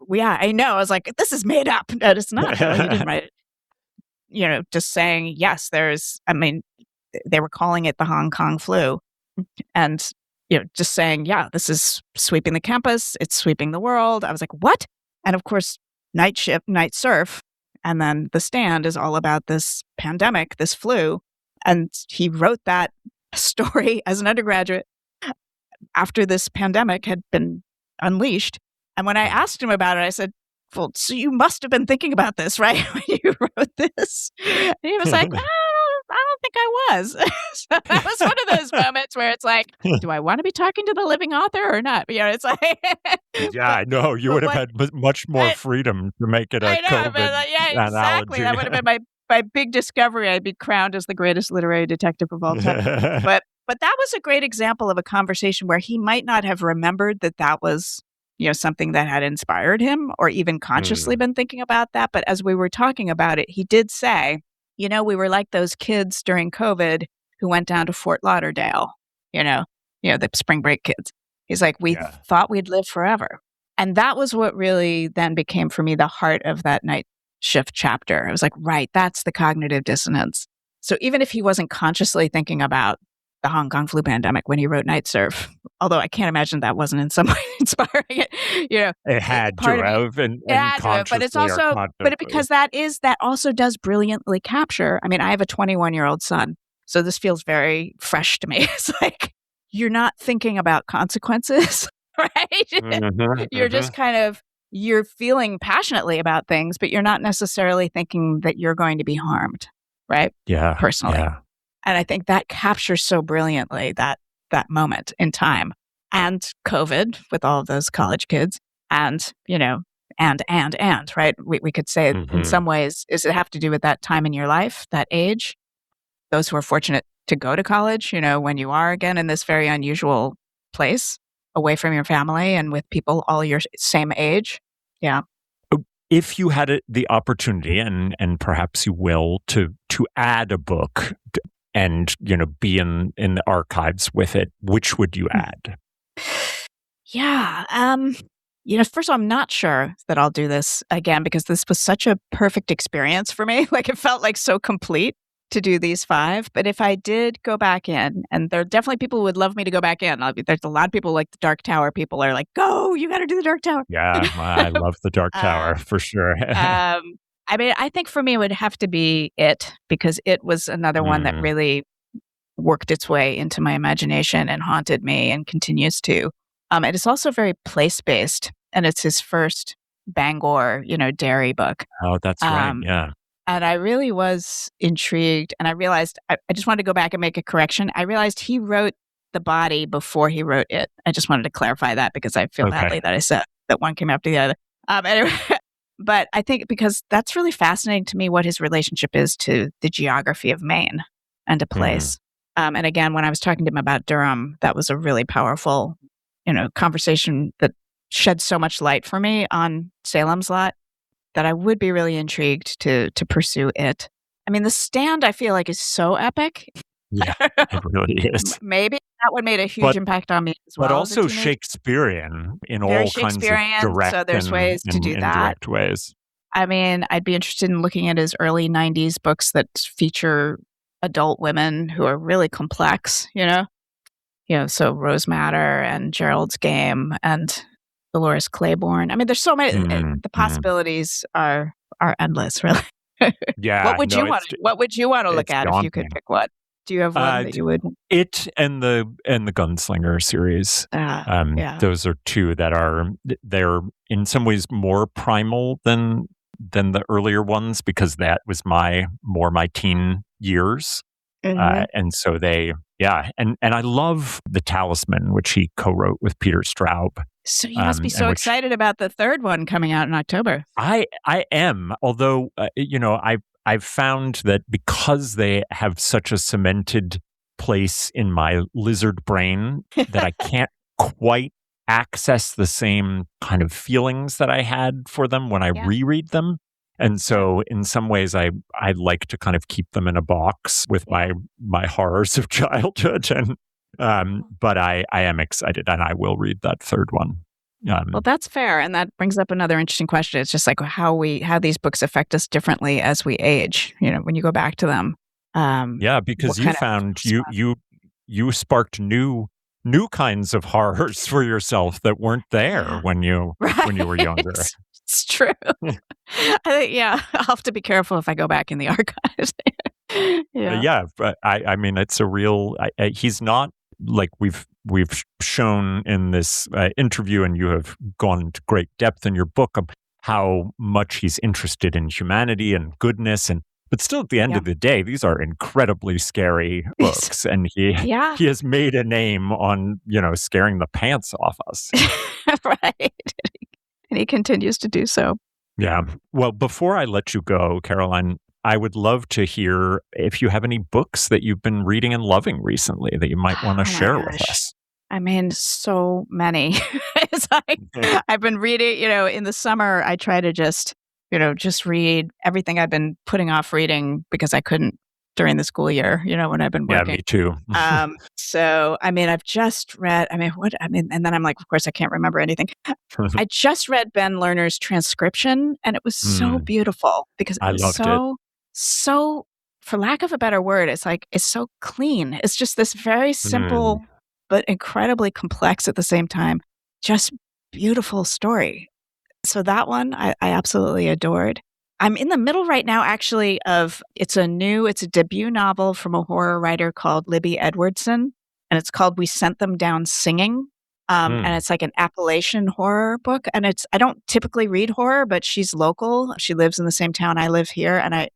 Yeah, I know. I was like, this is made up. And it's not. He didn't write it. Just saying, yes, they were calling it the Hong Kong flu. And, just saying, yeah, this is sweeping the campus. It's sweeping the world. I was like, what? And of course, Night Surf, and then The Stand is all about this pandemic, this flu. And he wrote that story as an undergraduate after this pandemic had been unleashed. And when I asked him about it, I said, well, so you must have been thinking about this, right? When you wrote this. And he was like, I don't think I was. So that was one of those moments where it's like, do I want to be talking to the living author or not? It's like. Yeah, I know. You would have had much more freedom to make it a COVID yeah, exactly. analogy. That would have been my big discovery. I'd be crowned as the greatest literary detective of all time. But that was a great example of a conversation where he might not have remembered that was something that had inspired him or even consciously been thinking about that. But as we were talking about it, he did say, we were like those kids during COVID who went down to Fort Lauderdale, the spring break kids. He's like, we thought we'd live forever. And that was what really then became for me the heart of that Night Shift chapter. I was like, right, that's the cognitive dissonance. So even if he wasn't consciously thinking about the Hong Kong flu pandemic when he wrote Night Surf, although I can't imagine that wasn't in some way inspiring it. It had to have, but it's also, because that also does brilliantly capture. I mean, I have a 21-year-old son, so this feels very fresh to me. It's like you're not thinking about consequences, right? You're just kind of you're feeling passionately about things, but you're not necessarily thinking that you're going to be harmed, right? Yeah, personally. Yeah. And I think that captures so brilliantly that moment in time. And COVID with all of those college kids and, right? We could say in some ways, does it have to do with that time in your life, that age? Those who are fortunate to go to college, when you are again in this very unusual place, away from your family and with people all your same age. Yeah. If you had the opportunity, and perhaps you will, to add a book and be in the archives with it, which would you add? Yeah. First of all, I'm not sure that I'll do this again because this was such a perfect experience for me. Like it felt like so complete to do these 5. But if I did go back in, and there are definitely people who would love me to go back in. There's a lot of people like the Dark Tower. People are like, go, you got to do the Dark Tower. Yeah, I love the Dark Tower for sure. I think for me it would have to be It, because It was another one that really worked its way into my imagination and haunted me and continues to. And it's also very place-based, and it's his first Bangor, dairy book. Oh, that's right, yeah. And I really was intrigued. And I realized, I just wanted to go back and make a correction. I realized he wrote the body before he wrote it. I just wanted to clarify that because I feel badly that I said that one came after the other. Anyway, but I think because that's really fascinating to me what his relationship is to the geography of Maine and to place. And again, when I was talking to him about Durham, that was a really powerful, conversation that shed so much light for me on Salem's Lot that I would be really intrigued to pursue it. I mean, The Stand, I feel like, is so epic. Yeah, it really is. Maybe that one made a huge impact on me as well. But also Shakespearean in Very all kinds of direct so there's ways to do that. Indirect ways. I mean, I'd be interested in looking at his early 90s books that feature adult women who are really complex, so Rose Madder and Gerald's Game and Dolores Claiborne. I mean, there's so many. The possibilities are endless, really. Yeah. What would you want to look at if you could pick one? Do you have one that you would? It and the Gunslinger series. Those are two that they're in some ways more primal than the earlier ones because that was my teen years. And so and I love The Talisman, which he co-wrote with Peter Straub. So you must be so excited about the third one coming out in October. I am, although I've found that because they have such a cemented place in my lizard brain that I can't quite access the same kind of feelings that I had for them when I reread them. And so in some ways, I like to kind of keep them in a box with my horrors of childhood. And but I am excited, and I will read that third one. Well, that's fair, and that brings up another interesting question. It's just like how these books affect us differently as we age. When you go back to them. Because you found you sparked new kinds of horrors for yourself that weren't there when you were younger. It's true. I think, I'll have to be careful if I go back in the archives. But I mean, it's a real. He's not like we've shown in this interview, and you have gone into great depth in your book of how much he's interested in humanity and goodness, but still, at the end of the day, these are incredibly scary books, and he has made a name on scaring the pants off us. Right. And he continues to do so. Yeah. Well, before I let you go, Caroline, I would love to hear if you have any books that you've been reading and loving recently that you might want to share with us. I mean, so many. It's like I've been reading, in the summer, I try to just read everything I've been putting off reading because I couldn't during the school year, when I've been working. Yeah, me too. So, I mean, I've just read, and then I'm like, of course, I can't remember anything. I just read Ben Lerner's transcription, and it was so beautiful because it was so, for lack of a better word, it's so clean. It's just this very simple, but incredibly complex at the same time, just beautiful story. So that one I absolutely adored. I'm in the middle right now, actually, it's a debut novel from a horror writer called Libby Edwardson, and it's called We Sent Them Down Singing. And it's like an Appalachian horror book. And I don't typically read horror, but she's local. She lives in the same town I live here, and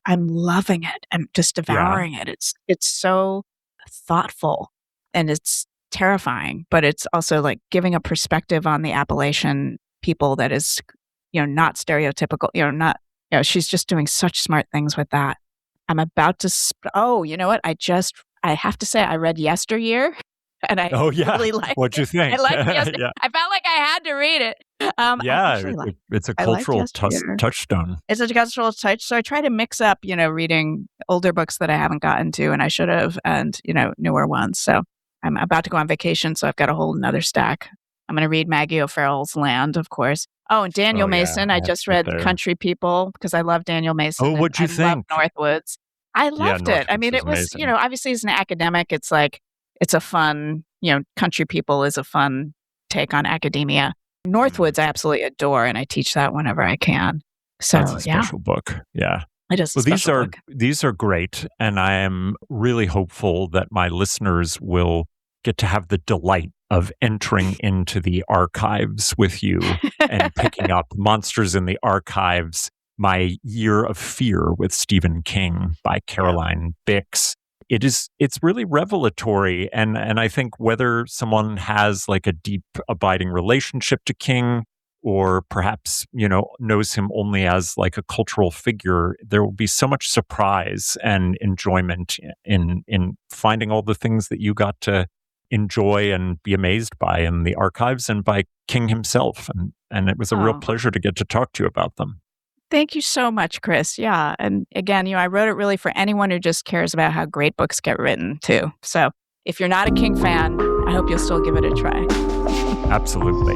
I'm loving it. I'm just devouring it. It's so thoughtful, and it's terrifying, but it's also like giving a perspective on the Appalachian people that is not stereotypical, she's just doing such smart things with that. I'm about to, you know what? I have to say, I read Yesteryear, and I really liked What'd you think? I liked Yesteryear. I felt like I had to read it. It's a cultural touchstone. It's a cultural touch. So I try to mix up, reading older books that I haven't gotten to, and I should have, and, newer ones. So I'm about to go on vacation, so I've got a whole nother stack. I'm going to read Maggie O'Farrell's Land, of course. Oh, and Daniel Mason. I just read Country People because I love Daniel Mason. Oh, what'd you think? I love Northwoods. I loved it. I mean, it was, amazing. Obviously as an academic, it's like, it's a fun, Country People is a fun take on academia. Northwoods, I absolutely adore, and I teach that whenever I can. So, that's a special book. Yeah. It is a special book. These are great, and I am really hopeful that my listeners will get to have the delight of entering into the archives with you and picking up Monsters in the Archives My Year of Fear with Stephen King by Caroline Bicks. It's really revelatory. And I think whether someone has like a deep, abiding relationship to King, or perhaps, knows him only as like a cultural figure, there will be so much surprise and enjoyment in finding all the things that you got to enjoy and be amazed by in the archives and by King himself. And it was a real pleasure to get to talk to you about them. Thank you so much, Chris. Yeah. And again, I wrote it really for anyone who just cares about how great books get written, too. So if you're not a King fan, I hope you'll still give it a try. Absolutely.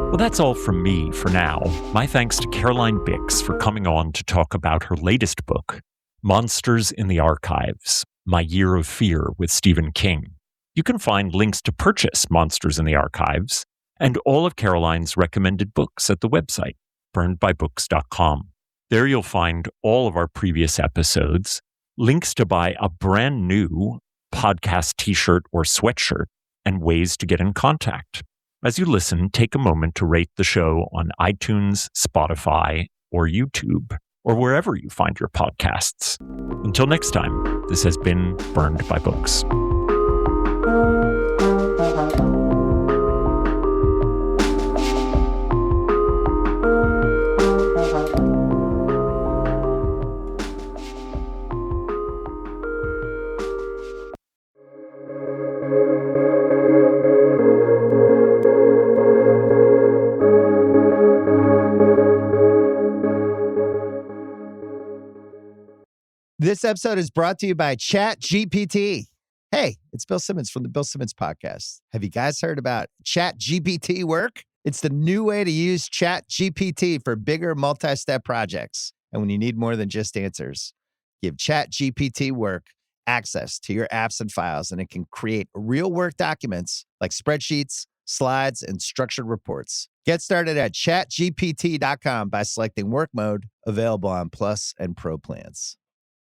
Well, that's all from me for now. My thanks to Caroline Bicks for coming on to talk about her latest book, Monsters in the Archives, My Year of Fear with Stephen King. You can find links to purchase Monsters in the Archives and all of Caroline's recommended books at the website, burnedbybooks.com. There you'll find all of our previous episodes, links to buy a brand new podcast t-shirt or sweatshirt, and ways to get in contact. As you listen, take a moment to rate the show on iTunes, Spotify, or YouTube, or wherever you find your podcasts. Until next time, this has been Burned by Books. This episode is brought to you by ChatGPT. Hey, it's Bill Simmons from the Bill Simmons Podcast. Have you guys heard about ChatGPT work? It's the new way to use ChatGPT for bigger multi-step projects. And when you need more than just answers, give ChatGPT work access to your apps and files, and it can create real work documents like spreadsheets, slides, and structured reports. Get started at chatgpt.com by selecting work mode, available on Plus and Pro plans.